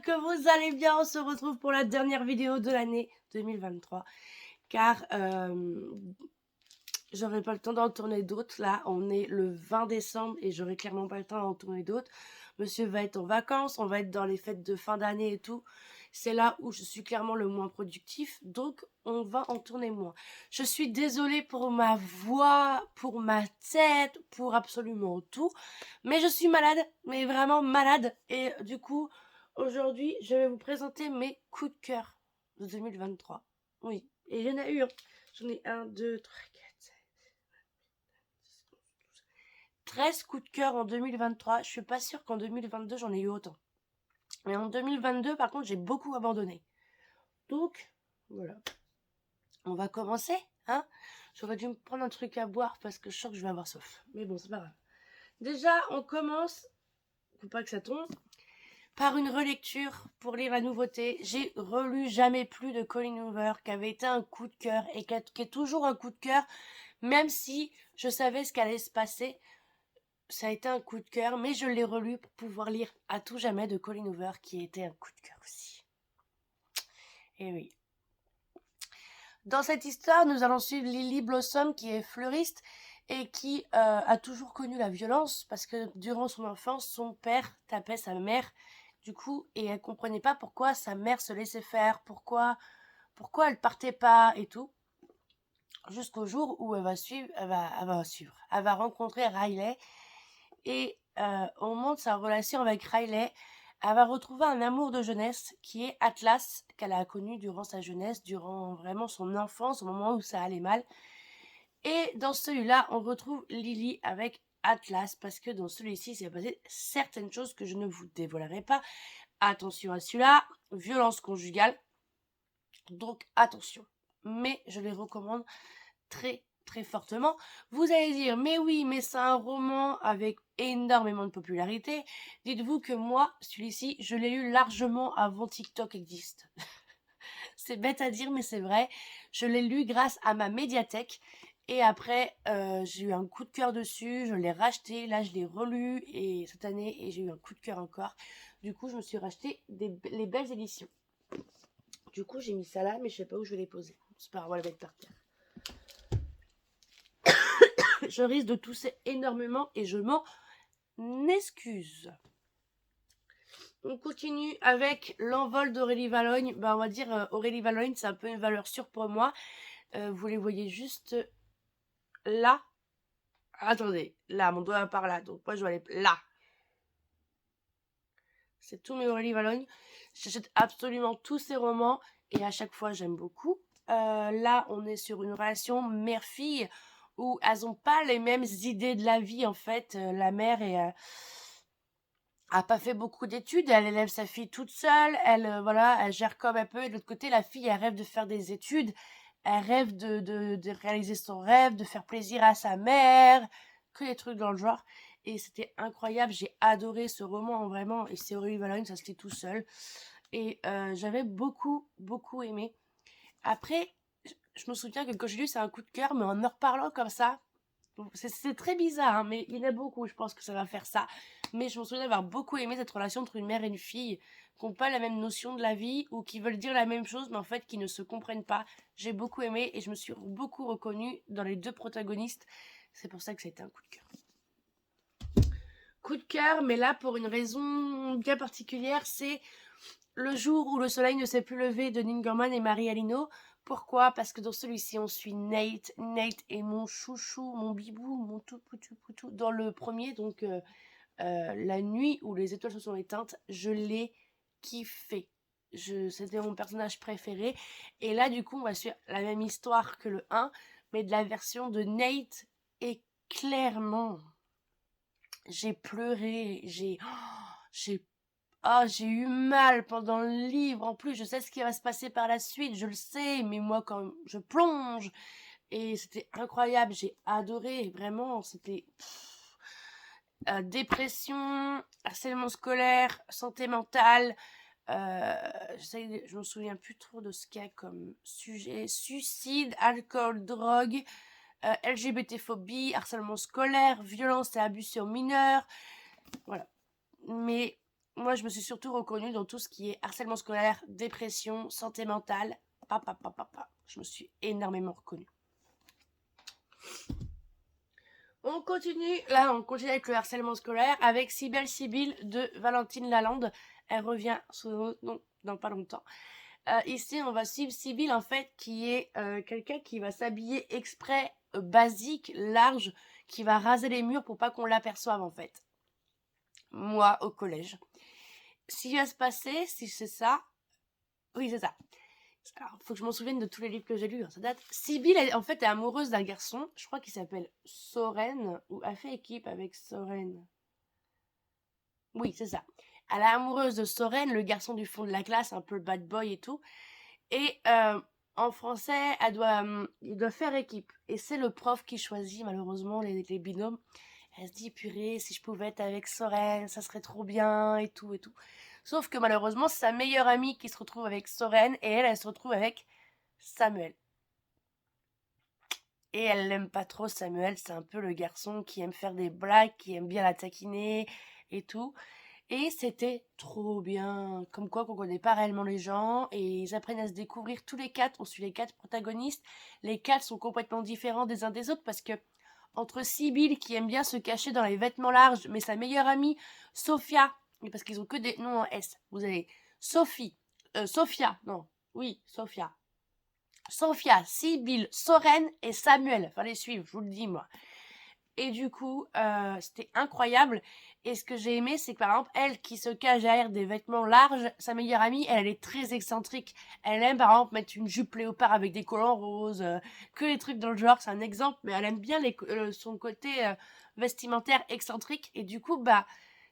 que vous allez bien. On se retrouve pour la dernière vidéo de l'année 2023. Car j'aurai pas le temps d'en tourner d'autres. Là, on est le 20 décembre et j'aurai clairement pas le temps d'en tourner d'autres. Monsieur va être en vacances, on va être dans les fêtes de fin d'année et tout. C'est là où je suis clairement le moins productif, donc on va en tourner moins. Je suis désolée pour ma voix, pour ma tête, pour absolument tout, mais je suis malade, mais vraiment malade. Et du coup, aujourd'hui, je vais vous présenter mes coups de cœur de 2023. Oui, et il y en a eu, hein. J'en ai 1, 2, 3, 4, 5, 13 coups de cœur en 2023. Je suis pas sûre qu'en 2022 j'en ai eu autant. Mais en 2022, par contre, j'ai beaucoup abandonné. Donc, voilà. On va commencer, hein. J'aurais dû me prendre un truc à boire parce que je sens que je vais avoir soif. Mais bon, c'est pas grave. Déjà, on commence, faut pas que ça tombe, par une relecture pour lire la nouveauté. J'ai relu Jamais plus de Colleen Hoover, qui avait été un coup de cœur et qui est toujours un coup de cœur, même si je savais ce qu'allait se passer. Ça a été un coup de cœur, mais je l'ai relu pour pouvoir lire À tout jamais de Colleen Hoover, qui a été un coup de cœur aussi. Et oui. Dans cette histoire, nous allons suivre Lily Blossom, qui est fleuriste et qui a toujours connu la violence parce que durant son enfance, son père tapait sa mère, du coup, et elle comprenait pas pourquoi sa mère se laissait faire, pourquoi elle partait pas et tout, jusqu'au jour où elle va rencontrer Riley. Et au moment de sa relation avec Riley, elle va retrouver un amour de jeunesse qui est Atlas, qu'elle a connu durant sa jeunesse, durant vraiment son enfance, au moment où ça allait mal. Et dans celui-là, on retrouve Lily avec Atlas, parce que dans celui-ci, il s'est passé certaines choses que je ne vous dévoilerai pas. Attention à celui-là, violence conjugale, donc attention. Mais je les recommande très très fortement. Vous allez dire, mais oui, mais c'est un roman avec énormément de popularité. Dites-vous que moi, celui-ci, je l'ai lu largement avant TikTok existe. C'est bête à dire, mais c'est vrai. Je l'ai lu grâce à ma médiathèque. Et après, j'ai eu un coup de cœur dessus, je l'ai racheté, là je l'ai relu et cette année, et j'ai eu un coup de cœur encore. Du coup, je me suis racheté les belles éditions. Du coup, j'ai mis ça là, mais je sais pas où je vais les poser. C'est pas grave, on va les mettre par terre. Je risque de tousser énormément et je m'en excuse. On continue avec l'envol d'Aurélie Valogne. On va dire Aurélie Valogne, c'est un peu une valeur sûre pour moi. Vous les voyez juste là. Attendez, là, mon doigt par là. Donc moi, je vais aller là. C'est tous mes Aurélie Valogne. J'achète absolument tous ces romans et à chaque fois, j'aime beaucoup. Là, on est sur une relation mère-fille où elles n'ont pas les mêmes idées de la vie, en fait. La mère a pas fait beaucoup d'études, elle élève sa fille toute seule, elle gère comme elle peut, et de l'autre côté, la fille, elle rêve de faire des études, elle rêve de réaliser son rêve, de faire plaisir à sa mère, que des trucs dans le genre. Et c'était incroyable, j'ai adoré ce roman, vraiment, et c'est Aurélie Valogne, ça se lit tout seul. Et j'avais beaucoup, beaucoup aimé. Après, je me souviens que quand j'ai lu, c'est un coup de cœur, mais en reparlant comme ça, c'est très bizarre, hein, mais il y en a beaucoup, je pense que ça va faire ça. Mais je me souviens d'avoir beaucoup aimé cette relation entre une mère et une fille, qui n'ont pas la même notion de la vie, ou qui veulent dire la même chose, mais en fait qui ne se comprennent pas. J'ai beaucoup aimé, et je me suis beaucoup reconnue dans les deux protagonistes. C'est pour ça que ça a été un coup de cœur. Coup de cœur, mais là pour une raison bien particulière, c'est Le jour où le soleil ne s'est plus levé de Neil Gaiman et Marie Alino. Pourquoi? Parce que dans celui-ci, on suit Nate. Nate est mon chouchou, mon bibou, mon tout poutou poutou. Dans le premier, donc la nuit où les étoiles se sont éteintes, je l'ai kiffé. C'était mon personnage préféré. Et là, du coup, on va suivre la même histoire que le 1, mais de la version de Nate. Et clairement, j'ai pleuré, j'ai eu mal pendant le livre. En plus, je sais ce qui va se passer par la suite, je le sais, mais moi, quand je plonge, et c'était incroyable, j'ai adoré, vraiment, c'était dépression, harcèlement scolaire, santé mentale. Je me souviens plus trop de ce qu'il y a comme sujet. Suicide, alcool, drogue, LGBT-phobie, harcèlement scolaire, violence et abus sur mineurs. Voilà. Mais moi, je me suis surtout reconnue dans tout ce qui est harcèlement scolaire, dépression, santé mentale. Je me suis énormément reconnue. On continue avec le harcèlement scolaire avec Cybèle Sibylle de Valentine Lalande. Elle revient sous un autre nom dans pas longtemps. Ici, on va suivre Sibylle, en fait, qui est quelqu'un qui va s'habiller exprès, basique, large, qui va raser les murs pour pas qu'on l'aperçoive, en fait. Moi, au collège. Ce qui va se passer, si c'est ça... Oui, c'est ça. Alors, faut que je m'en souvienne de tous les livres que j'ai lus, ça date. Sibylle, en fait, est amoureuse d'un garçon, je crois qu'il s'appelle Soren, ou a fait équipe avec Soren. Oui, c'est ça. Elle est amoureuse de Soren, le garçon du fond de la classe, un peu le bad boy et tout. Et en français, il doit faire équipe. Et c'est le prof qui choisit, malheureusement, les binômes. Elle se dit, purée, si je pouvais être avec Soren, ça serait trop bien, et tout, et tout. Sauf que malheureusement, c'est sa meilleure amie qui se retrouve avec Soren, et elle se retrouve avec Samuel. Et elle l'aime pas trop, Samuel, c'est un peu le garçon qui aime faire des blagues, qui aime bien la taquiner, et tout. Et c'était trop bien. Comme quoi qu'on connaît pas réellement les gens, et ils apprennent à se découvrir tous les quatre. On suit les quatre protagonistes. Les quatre sont complètement différents des uns des autres, parce que entre Sibylle, qui aime bien se cacher dans les vêtements larges, mais sa meilleure amie, Sophia, parce qu'ils ont que des noms en S. Vous avez Sophia, non, oui, Sophia, Sibylle, Soren et Samuel. Fallait suivre, je vous le dis, moi. Et du coup, c'était incroyable. Et ce que j'ai aimé, c'est que par exemple, elle qui se cache derrière des vêtements larges, sa meilleure amie, elle est très excentrique. Elle aime par exemple mettre une jupe léopard avec des collants roses, que les trucs dans le genre, c'est un exemple, mais elle aime bien son côté vestimentaire excentrique. Et du coup,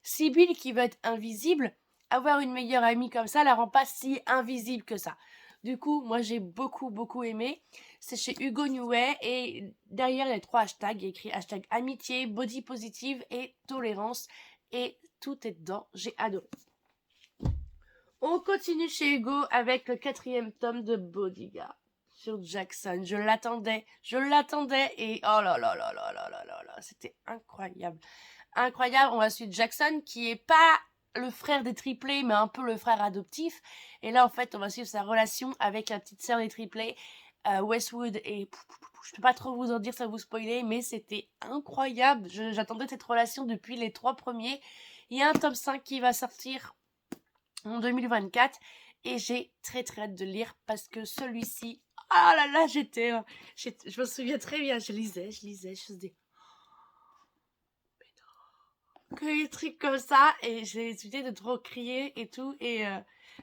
Sibylle qui veut être invisible, avoir une meilleure amie comme ça la rend pas si invisible que ça. Du coup, moi j'ai beaucoup aimé. C'est chez Hugo Newey et derrière les 3 hashtags, il y a écrit hashtag amitié, body positive et tolérance. Et tout est dedans, j'ai adoré. On continue chez Hugo avec le 4e tome de Bodyguard sur Jackson. Je l'attendais et oh là là là là là là là là, c'était incroyable. Incroyable, on va suivre Jackson qui est pas le frère des triplés mais un peu le frère adoptif. Et là en fait on va suivre sa relation avec la petite sœur des triplés, Westwood, et je peux pas trop vous en dire, ça vous spoiler, mais c'était incroyable. J'attendais cette relation depuis les 3 premiers. Il y a un tome 5 qui va sortir en 2024 et j'ai très hâte de lire parce que celui-ci, ah là là, je me souviens très bien, je lisais, je me disais, que des trucs comme ça, et j'ai évité de trop crier et tout, et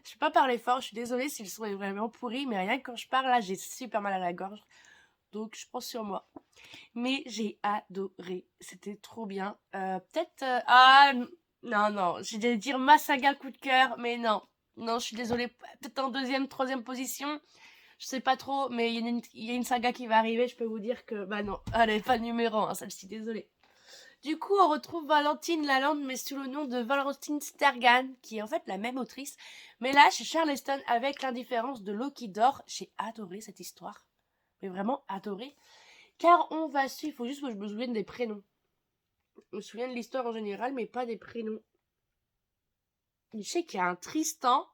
je peux pas parler fort, je suis désolée si le son est vraiment pourri, mais rien que quand je parle là, j'ai super mal à la gorge, donc je pense sur moi. Mais j'ai adoré, c'était trop bien. Non, j'allais dire ma saga coup de cœur, mais non, je suis désolée, peut-être en 2e, 3e position, je sais pas trop, mais il y a une saga qui va arriver, je peux vous dire que, non, elle est pas numéro 1, celle-ci, désolée. Du coup, on retrouve Valentine Lalande, mais sous le nom de Valentine Stergan, qui est en fait la même autrice. Mais là, chez Charleston, avec l'indifférence de Loki d'or, j'ai adoré cette histoire. Mais vraiment adoré. Car on va suivre, il faut juste que je me souvienne des prénoms. Je me souviens de l'histoire en général, mais pas des prénoms. Je sais qu'il y a un Tristan,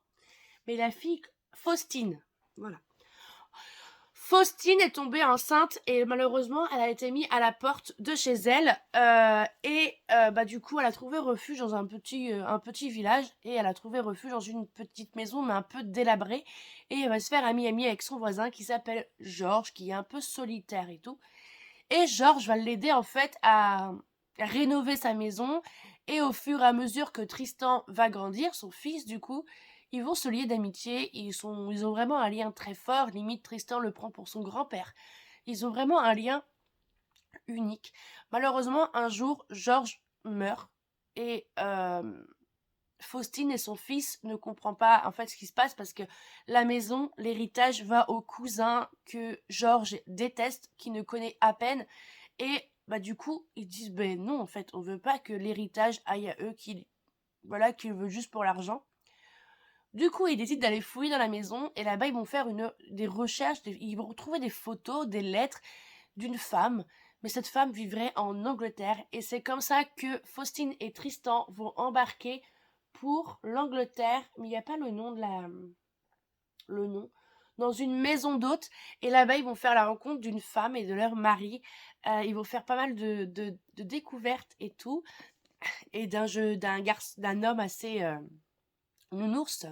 mais la fille, Faustine. Voilà. Faustine est tombée enceinte et malheureusement elle a été mise à la porte de chez elle du coup elle a trouvé refuge dans un petit village et elle a trouvé refuge dans une petite maison mais un peu délabrée et elle va se faire amie avec son voisin qui s'appelle Georges, qui est un peu solitaire et tout, et Georges va l'aider en fait à rénover sa maison, et au fur et à mesure que Tristan va grandir, son fils du coup, ils vont se lier d'amitié, ils ont vraiment un lien très fort, limite Tristan le prend pour son grand-père. Ils ont vraiment un lien unique. Malheureusement, un jour, Georges meurt, et Faustine et son fils ne comprennent pas en fait ce qui se passe, parce que la maison, l'héritage va au cousin que Georges déteste, qui ne connaît à peine, et du coup, ils disent non, en fait, on veut pas que l'héritage aille à eux, qu'ils veulent juste pour l'argent. Du coup, ils décident d'aller fouiller dans la maison, et là-bas, ils vont faire des recherches, ils vont retrouver des photos, des lettres d'une femme, mais cette femme vivrait en Angleterre, et c'est comme ça que Faustine et Tristan vont embarquer pour l'Angleterre, mais il n'y a pas le nom le nom, dans une maison d'hôtes. Et là-bas, ils vont faire la rencontre d'une femme et de leur mari. Ils vont faire pas mal de découvertes et tout. Et d'un homme assez nounours.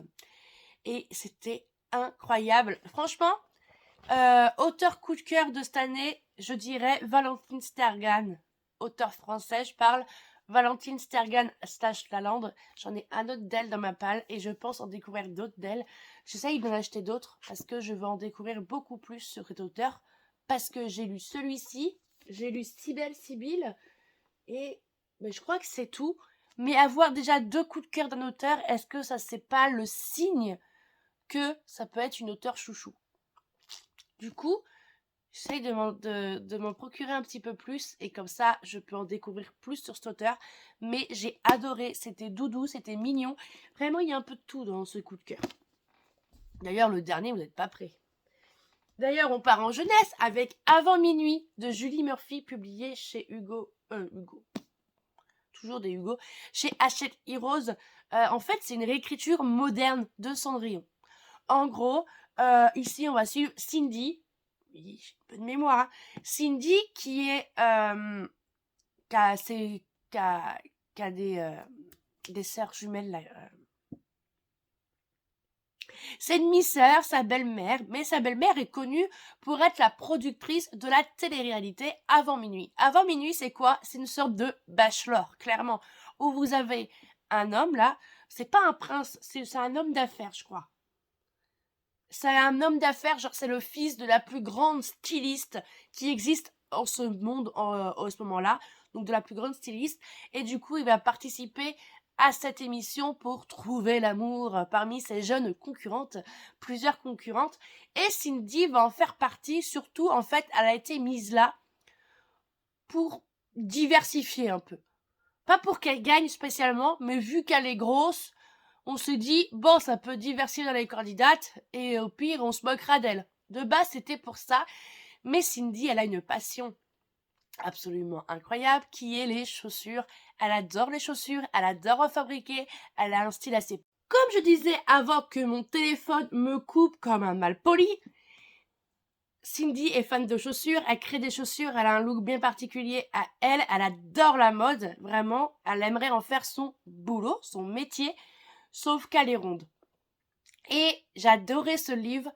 Et c'était incroyable. Franchement, auteur coup de cœur de cette année, je dirais Valentine Stergan. Auteur français, je parle. Valentine Stergan / Lalande. J'en ai un autre d'elle dans ma palle et je pense en découvrir d'autres d'elle. J'essaye d'en acheter d'autres parce que je veux en découvrir beaucoup plus sur cet auteur. Parce que j'ai lu celui-ci, j'ai lu Sibylle et je crois que c'est tout. Mais avoir déjà 2 coups de cœur d'un auteur, est-ce que ça c'est pas le signe que ça peut être une auteure chouchou? Du coup, j'essaye de m'en procurer un petit peu plus et comme ça, je peux en découvrir plus sur cet auteur. Mais j'ai adoré, c'était doudou, c'était mignon. Vraiment, il y a un peu de tout dans ce coup de cœur. D'ailleurs, le dernier, vous n'êtes pas prêts. D'ailleurs, on part en jeunesse avec Avant minuit de Julie Murphy, publié chez Hugo. Toujours des Hugo. Chez Hachette Heroes. En fait, c'est une réécriture moderne de Cendrillon. En gros, ici, on va suivre Cindy. Oui, j'ai un peu de mémoire. Hein. Cindy qui est... qui a des sœurs jumelles là, c'est une demi-sœur, sa belle-mère, mais sa belle-mère est connue pour être la productrice de la télé-réalité Avant minuit. Avant minuit, c'est quoi? C'est une sorte de bachelor, clairement, où vous avez un homme là, c'est pas un prince, c'est un homme d'affaires, je crois. C'est un homme d'affaires, genre c'est le fils de la plus grande styliste qui existe en ce monde en ce moment-là, donc de la plus grande styliste, et du coup il va participer à cette émission pour trouver l'amour parmi ses jeunes concurrentes, plusieurs concurrentes, et Cindy va en faire partie, surtout en fait elle a été mise là pour diversifier un peu. Pas pour qu'elle gagne spécialement, mais vu qu'elle est grosse, on se dit, bon, ça peut diversifier dans les candidates, et au pire, on se moquera d'elle. De base, c'était pour ça, mais Cindy, elle a une passion absolument incroyable, qui est les chaussures. Elle adore les chaussures, elle adore en fabriquer, elle a un style assez... Comme je disais avant que mon téléphone me coupe comme un malpoli, Cindy est fan de chaussures, elle crée des chaussures, elle a un look bien particulier à elle, elle adore la mode, vraiment, elle aimerait en faire son boulot, son métier, sauf qu'elle est ronde. Et j'adorais ce livre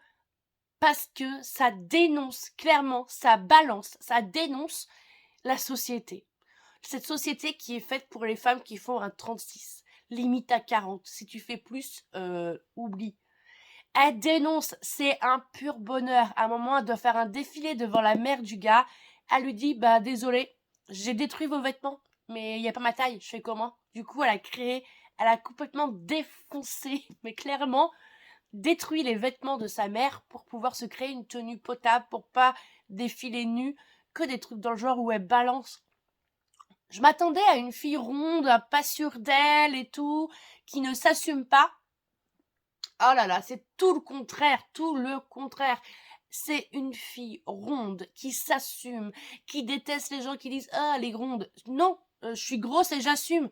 parce que ça dénonce clairement, ça balance, ça dénonce la société. Cette société qui est faite pour les femmes qui font un 36, limite à 40. Si tu fais plus, oublie. Elle dénonce, c'est un pur bonheur. À un moment, elle doit faire un défilé devant la mère du gars. Elle lui dit, désolé, j'ai détruit vos vêtements, mais il n'y a pas ma taille, je fais comment? Du coup, elle a complètement défoncé, mais clairement, détruit les vêtements de sa mère pour pouvoir se créer une tenue potable, pour pas défiler nue, que des trucs dans le genre où elle balance. Je m'attendais à une fille ronde, pas sûre d'elle et tout, qui ne s'assume pas. Oh là là, c'est tout le contraire, tout le contraire. C'est une fille ronde, qui s'assume, qui déteste les gens qui disent « Ah, elle est ronde ». Non, je suis grosse et j'assume.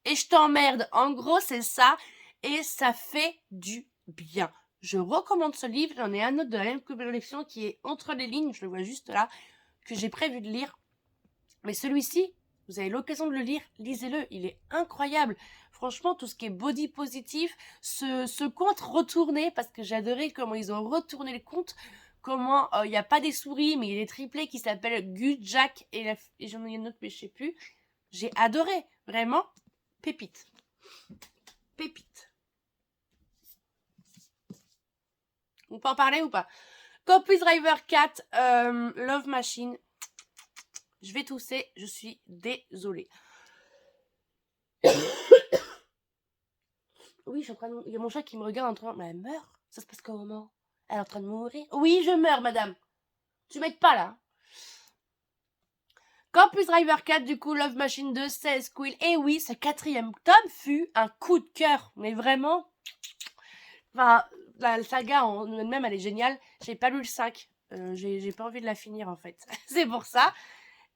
Et je t'emmerde. En gros, c'est ça. Et ça fait du bien. Je recommande ce livre. J'en ai un autre de la même collection qui est entre les lignes. Je le vois juste là, que j'ai prévu de lire. Mais celui-ci, vous avez l'occasion de le lire, lisez-le. Il est incroyable. Franchement, tout ce qui est body positif, ce conte retourné, parce que j'adorais comment ils ont retourné le conte, comment il n'y a pas des souris, mais il y a des triplés qui s'appellent Gus, Jack et j'en ai une autre, mais je sais plus. J'ai adoré, vraiment, pépite. Pépite. On peut en parler ou pas? Campus Driver 4, Love Machine. Je vais tousser, je suis désolée. Oui, je suis en train de... Il y a mon chat qui me regarde en train... Mais elle meurt. Ça se passe comment? Elle est en train de mourir? Oui, je meurs, madame. Tu m'aides pas, là. Campus Driver 4, du coup, Love Machine 2, 16 Quill. Et oui, ce 4e tome fut un coup de cœur. Mais vraiment... Enfin, la saga en elle-même, elle est géniale. J'ai pas lu le 5. J'ai pas envie de la finir, en fait. C'est pour ça.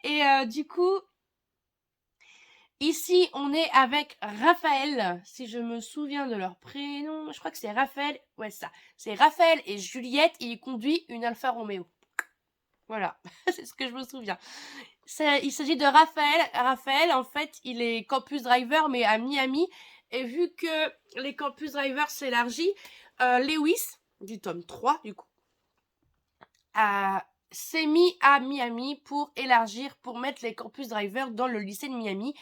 Et du coup... Ici, on est avec Raphaël, si je me souviens de leur prénom. Je crois que c'est Raphaël. Ouais, ça. C'est Raphaël et Juliette et il conduit une Alfa Romeo. Voilà, c'est ce que je me souviens. Il s'agit de Raphaël. Raphaël, en fait, il est campus driver, mais à Miami. Et vu que les campus drivers s'élargissent, Lewis, du tome 3, du coup, s'est mis à Miami pour élargir, pour mettre les campus drivers dans le lycée de Miami.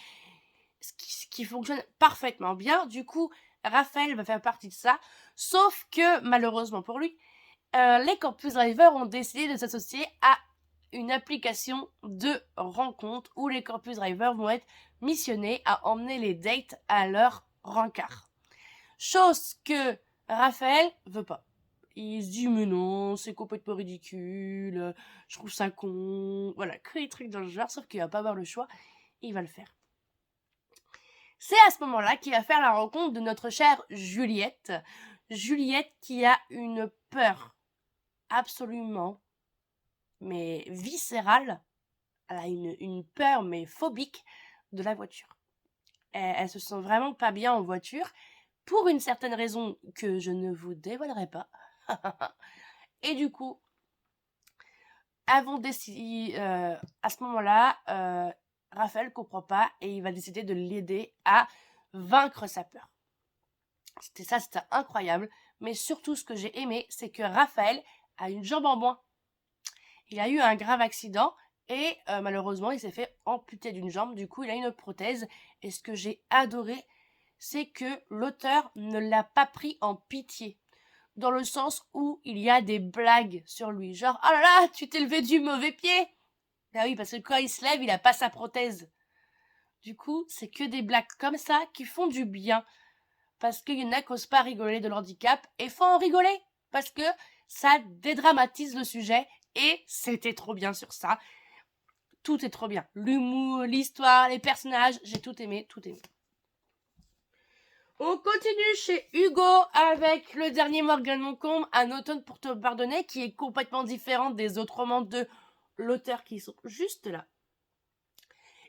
Ce qui fonctionne parfaitement bien. Du coup, Raphaël va faire partie de ça. Sauf que, malheureusement pour lui, les campus drivers ont décidé de s'associer à une application de rencontre où les campus drivers vont être missionnés à emmener les dates à leur rencard. Chose que Raphaël veut pas. Il se dit mais non, c'est complètement ridicule, je trouve ça con, voilà, que des trucs dans le genre, sauf qu'il va pas avoir le choix, il va le faire. C'est à ce moment-là qu'il va faire la rencontre de notre chère Juliette. Juliette qui a une peur absolument, mais viscérale. Elle a une peur, mais phobique, de la voiture. Elle se sent vraiment pas bien en voiture, pour une certaine raison que je ne vous dévoilerai pas. Et du coup, avant décidé, à ce moment-là, Raphaël comprend pas et il va décider de l'aider à vaincre sa peur. C'était incroyable. Mais surtout, ce que j'ai aimé, c'est que Raphaël a une jambe en moins. Il a eu un grave accident et malheureusement, il s'est fait amputer d'une jambe. Du coup, il a une prothèse. Et ce que j'ai adoré, c'est que l'auteur ne l'a pas pris en pitié. Dans le sens où il y a des blagues sur lui. Genre, oh là là, tu t'es levé du mauvais pied. Ah oui, parce que quand il se lève, il a pas sa prothèse. Du coup, c'est que des blagues comme ça qui font du bien. Parce qu'il y en a qui n'osent pas rigoler de l'handicap et faut en rigoler. Parce que ça dédramatise le sujet et c'était trop bien sur ça. Tout est trop bien. L'humour, l'histoire, les personnages, j'ai tout aimé, tout aimé. On continue chez Hugo avec le dernier Morgan Moncombe, Un automne pour te pardonner, qui est complètement différent des autres romans de l'auteur qui sont juste là.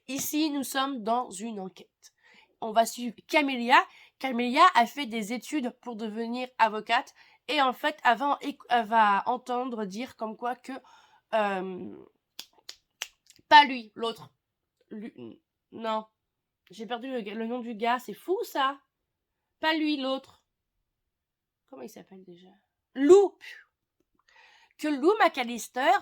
Ici, nous sommes dans une enquête. On va suivre Camélia. Camélia a fait des études pour devenir avocate et en fait, elle va entendre dire comme quoi que pas lui, l'autre. Non, j'ai perdu le nom du gars, c'est fou ça. Pas lui, l'autre. Comment il s'appelle déjà? Lou. Que Lou McAllister,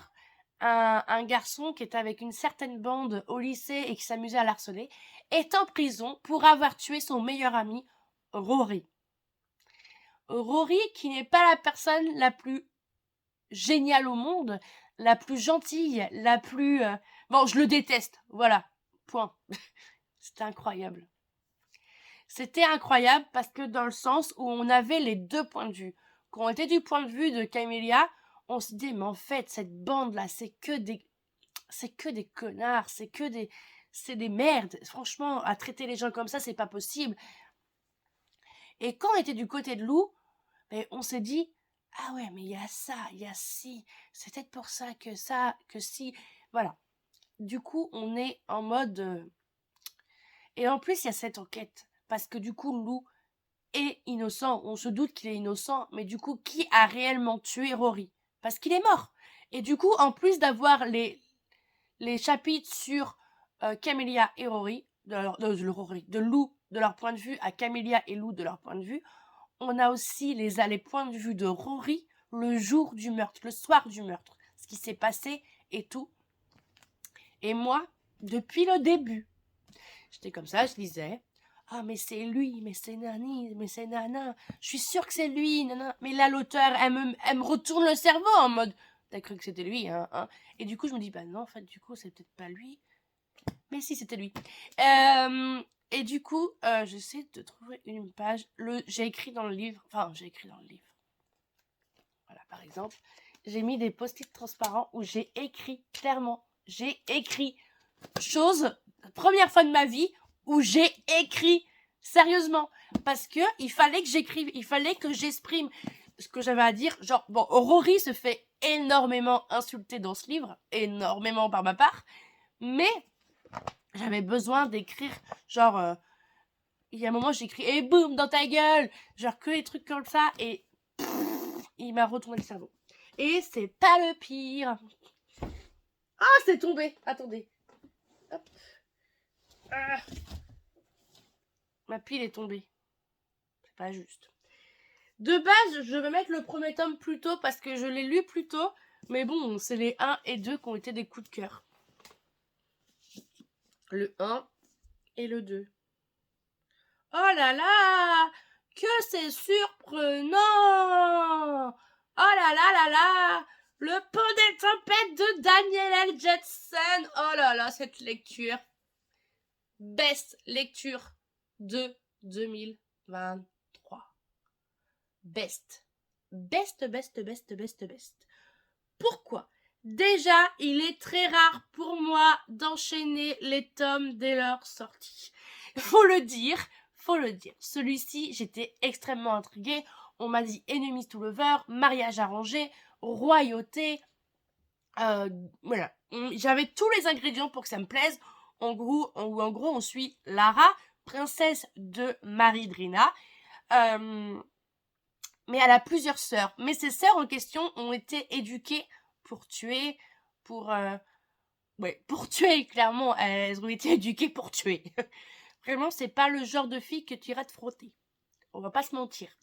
un garçon qui était avec une certaine bande au lycée et qui s'amusait à l'harceler, est en prison pour avoir tué son meilleur ami, Rory. Rory, qui n'est pas la personne la plus géniale au monde, la plus gentille, la plus... Bon, je le déteste, voilà, point. C'était incroyable. C'était incroyable parce que dans le sens où on avait les deux points de vue. Quand on était du point de vue de Camélia, on se dit, mais en fait, cette bande-là, c'est que des connards, c'est des merdes. Franchement, à traiter les gens comme ça, c'est pas possible. Et quand on était du côté de Lou, on s'est dit, ah ouais, mais il y a ça, il y a ci, c'est peut-être pour ça, que si, voilà. Du coup, on est en mode... Et en plus, il y a cette enquête, parce que du coup, Lou est innocent, on se doute qu'il est innocent, mais du coup, qui a réellement tué Rory? Parce qu'il est mort. Et du coup, en plus d'avoir les chapitres sur Camélia et Rory, de Lou de leur point de vue à Camélia et Lou de leur point de vue, on a aussi les points de vue de Rory le jour du meurtre, le soir du meurtre, ce qui s'est passé et tout. Et moi, depuis le début, j'étais comme ça, je lisais, ah mais c'est lui, mais c'est nani, mais c'est nana, je suis sûre que c'est lui, nana. Mais là l'auteur, elle me retourne le cerveau en mode, t'as cru que c'était lui, hein. Et du coup je me dis, bah non, en fait du coup c'est peut-être pas lui, mais si c'était lui. Et du coup j'essaie de trouver une page, j'ai écrit dans le livre, voilà, par exemple, j'ai mis des post-it transparents où j'ai écrit clairement, chose, première fois de ma vie où j'ai écrit sérieusement, parce que il fallait que j'écrive, il fallait que j'exprime ce que j'avais à dire. Genre, bon, Rory se fait énormément insulter dans ce livre, énormément par ma part, mais J'avais besoin d'écrire, genre, il y a un moment, j'ai écrit « Et boum, dans ta gueule !» Genre que les trucs comme ça, et il m'a retourné le cerveau. Et c'est pas le pire. Ah, c'est tombé. Attendez. Hop. Ah. Ma pile est tombée. C'est pas juste. De base, je vais mettre le premier tome plus tôt parce que je l'ai lu plus tôt. Mais bon, c'est les 1 et 2 qui ont été des coups de cœur. Le 1 et le 2. Oh là là! Que c'est surprenant! Oh là là là là! Le pont des tempêtes de Daniel L. Judson! Oh là là, cette lecture! Best lecture de 2023. Best. Best. Pourquoi? Déjà, il est très rare pour moi d'enchaîner les tomes dès leur sortie. Faut le dire. Celui-ci, j'étais extrêmement intriguée. On m'a dit Enemies to Lover, mariage arrangé, royauté. Voilà. J'avais tous les ingrédients pour que ça me plaise. En gros, on suit Lara, princesse de Maridrina. Mais elle a plusieurs sœurs. Mais ces sœurs en question ont été éduquées pour tuer, pour tuer, clairement. Elles ont été éduquées pour tuer. Vraiment, c'est pas le genre de fille que tu iras te frotter. On va pas se mentir.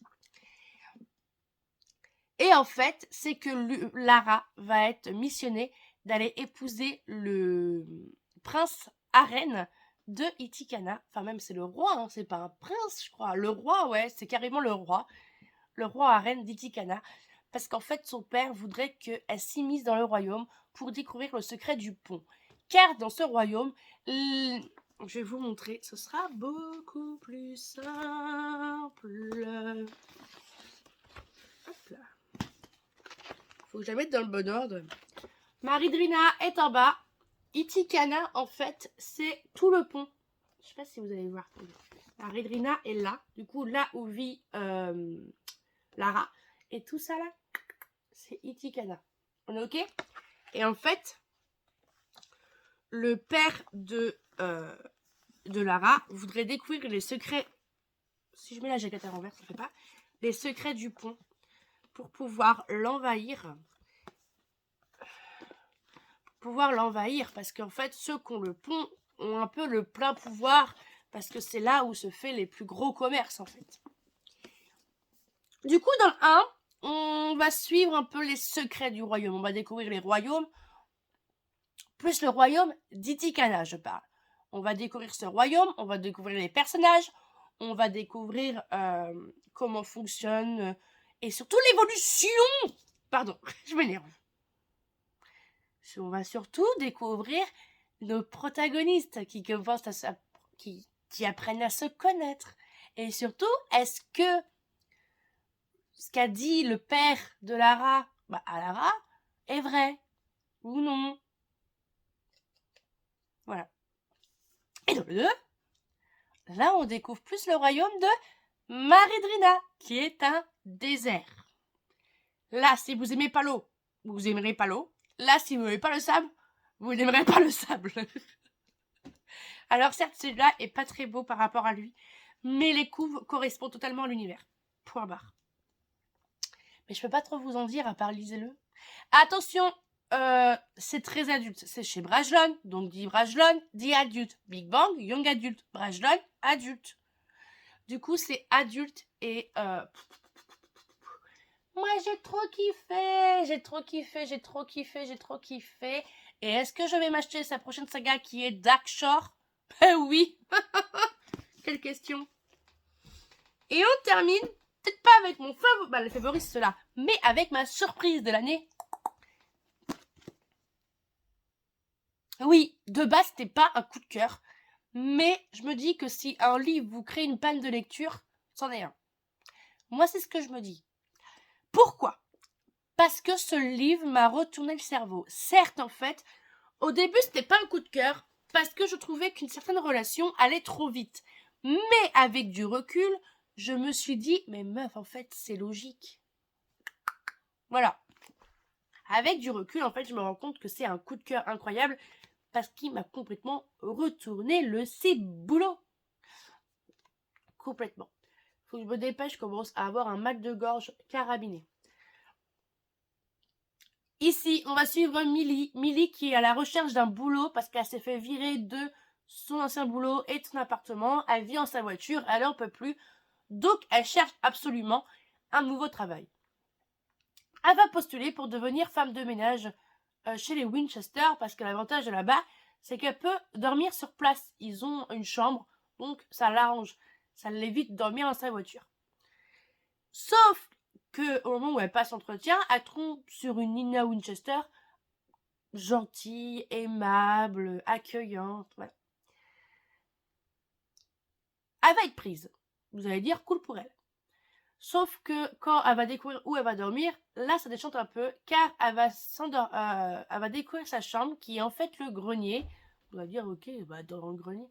Et en fait, c'est que Lara va être missionnée d'aller épouser le prince Arène de Itikana. Enfin, même c'est le roi, hein, c'est pas un prince, je crois. Le roi, ouais, c'est carrément le roi. Le roi Arène d'Itikana. Parce qu'en fait, son père voudrait qu'elle s'immisce dans le royaume pour découvrir le secret du pont. Car dans ce royaume, je vais vous montrer, ce sera beaucoup plus simple. Hop là. Faut que je la mette dans le bon ordre. Maridrina est en bas. Itikana, en fait, c'est tout le pont. Je sais pas si vous allez voir. Maridrina est là. Du coup, là où vit Lara. Et tout ça là, c'est Itikana. On est ok? Et en fait, le père de Lara voudrait découvrir les secrets. Si je mets la jaquette à l'envers, ça fait pas. Les secrets du pont pour pouvoir l'envahir. Parce qu'en fait, ceux qui ont le pont ont un peu le plein pouvoir parce que c'est là où se fait les plus gros commerces en fait. Du coup, dans le 1, on va suivre un peu les secrets du royaume. On va découvrir les royaumes, plus le royaume d'Itikana, je parle. On va découvrir ce royaume, on va découvrir les personnages, on va découvrir comment fonctionne et surtout l'évolution. Pardon, je m'énerve. On va surtout découvrir nos protagonistes qui commencent qui apprennent à se connaître. Et surtout, est-ce que ce qu'a dit le père de Lara à Lara est vrai ou non? Voilà. Et dans le 2, là on découvre plus le royaume de Maridrina, qui est un désert. Là, si vous aimez pas l'eau, vous aimerez pas l'eau. Là, si vous n'aimez pas le sable, vous n'aimerez pas le sable. Alors certes, celui-là est pas très beau par rapport à lui, mais les couves correspondent totalement à l'univers. Point barre. Mais je peux pas trop vous en dire, à part lisez-le. Attention, c'est très adulte. C'est chez Brajlon, donc dit Brajlon, dit adulte. Big Bang, young adulte. Brajlon, adulte. Du coup, c'est adulte et... Moi, j'ai trop kiffé. Et est-ce que je vais m'acheter sa prochaine saga qui est Dark Shore? Oui. Quelle question. Et on termine, peut-être pas avec mon favori, le favori c'est cela, mais avec ma surprise de l'année. Oui, de base, c'était pas un coup de cœur, mais je me dis que si un livre vous crée une panne de lecture, c'en est un. Moi, c'est ce que je me dis. Pourquoi? Parce que ce livre m'a retourné le cerveau. Certes, en fait, au début, c'était pas un coup de cœur, parce que je trouvais qu'une certaine relation allait trop vite. Mais avec du recul, je me suis dit, mais meuf, en fait, c'est logique. Voilà. Avec du recul, en fait, je me rends compte que c'est un coup de cœur incroyable. parce qu'il m'a complètement retourné le ciboulot. Complètement. Faut que je me dépêche, je commence à avoir un mal de gorge carabiné. Ici, on va suivre Millie. Millie qui est à la recherche d'un boulot parce qu'elle s'est fait virer de son ancien boulot et de son appartement. Elle vit en sa voiture, elle en peut plus. Donc, elle cherche absolument un nouveau travail. Elle va postuler pour devenir femme de ménage chez les Winchester parce que l'avantage de là-bas, c'est qu'elle peut dormir sur place. Ils ont une chambre, donc ça l'arrange. Ça l'évite de dormir dans sa voiture. Sauf que au moment où elle passe l'entretien, elle tombe sur une Nina Winchester gentille, aimable, accueillante, voilà. Elle va être prise. Vous allez dire cool pour elle. Sauf que quand elle va découvrir où elle va dormir, là ça déchante un peu, car elle va découvrir sa chambre qui est en fait le grenier. On va dire ok, bah dans le grenier.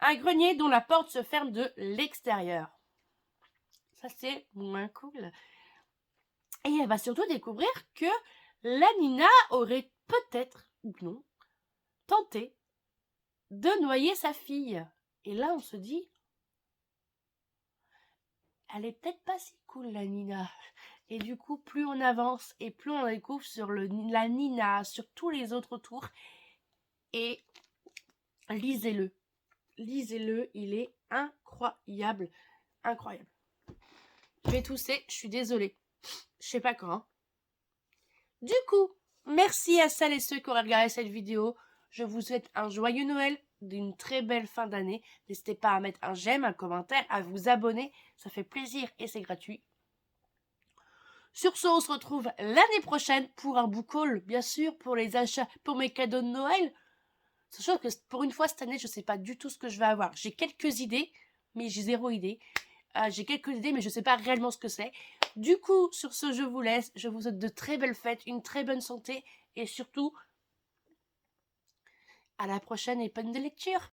Un grenier dont la porte se ferme de l'extérieur. Ça c'est moins cool. Et elle va surtout découvrir que la Nina aurait peut-être, ou non, tenté de noyer sa fille. Et là on se dit, elle est peut-être pas si cool la Nina. Et du coup, plus on avance et plus on découvre sur la Nina, sur tous les autres tours. Et lisez-le. Lisez-le, il est incroyable. Incroyable. Je vais tousser, je suis désolée. Je sais pas quand. Hein. Du coup, merci à celles et ceux qui auraient regardé cette vidéo. Je vous souhaite un joyeux Noël, d'une très belle fin d'année. N'hésitez pas à mettre un j'aime, un commentaire, à vous abonner. Ça fait plaisir et c'est gratuit. Sur ce, on se retrouve l'année prochaine pour un book haul, bien sûr, pour les achats, pour mes cadeaux de Noël. Sachant que pour une fois cette année, je ne sais pas du tout ce que je vais avoir. J'ai quelques idées, mais j'ai zéro idée. J'ai quelques idées, mais je ne sais pas réellement ce que c'est. Du coup, sur ce, je vous laisse. Je vous souhaite de très belles fêtes, une très bonne santé et surtout, à la prochaine et bonne de lecture.